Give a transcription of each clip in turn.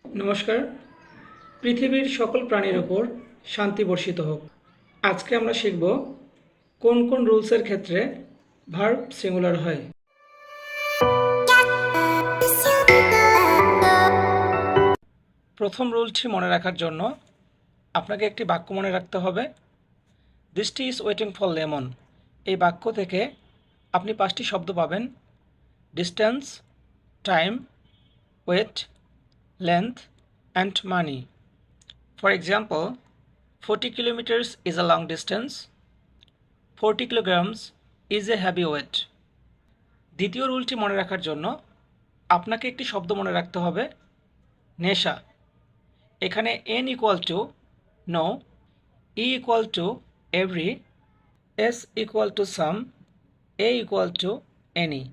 নমস্কার। পৃথিবীর সকল প্রাণীর ওপর শান্তি বর্ষিত হোক। আজকে আমরা শিখব কোন কোন রুলসের ক্ষেত্রে ভার্ব সিঙ্গুলার হয়। প্রথম রুলটি মনে রাখার জন্য আপনাকে একটি বাক্য মনে রাখতে হবে। This tea is waiting for lemon. এই বাক্য থেকে আপনি 5টি শব্দ পাবেন: distance, time, weight, length and money. For example, 40 kilometers is a long distance. 40 kilograms is a heavy weight. দ্বিতীয় রুলটি মনে রাখার জন্য আপনাকে একটি শব্দ মনে রাখতে হবে: নেশা। এখানে n equal to know, e equal to every, s equal to some, a equal to any.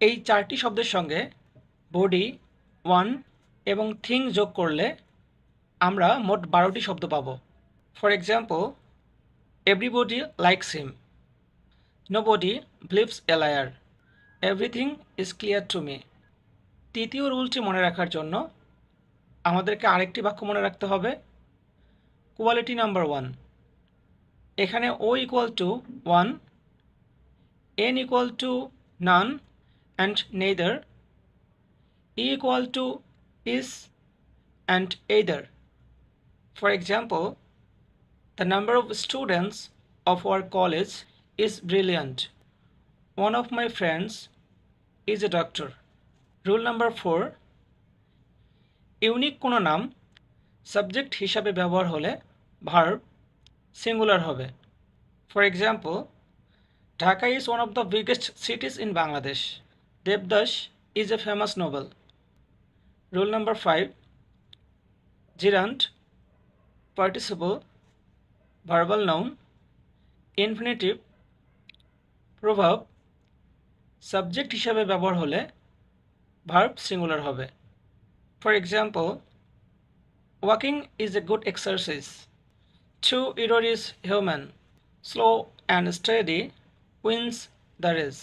এই 4টি শব্দের সঙ্গে বডি, ওয়ান এবং থিং যোগ করলে আমরা মোট 12টি শব্দ পাব। For example, everybody likes him, nobody believes a liar, everything is clear to me. তৃতীয় রুলটি মনে রাখার জন্য আমাদেরকে আরেকটি বাক্য মনে রাখতে হবে: কোয়ালিটি নাম্বার 1। এখানে O equal to 1, N equal to none and neither, E equal to is and either. For example, the number of students of our college is brilliant. One of my friends is a doctor. Rule number 4, unique কোনো নাম subject হিসাবে ব্যবহার হলে verb singular হবে। For example, Dhaka is one of the biggest cities in Bangladesh. Devdas is a famous novel. Rule number 5, gerund, participle, verbal noun, infinitive, প্রভাব subject হিসাবে ব্যবহার হলে ভার্ব সিঙ্গুলার হবে। For example, walking is a good exercise. To error is human. Slow and steady wins the race.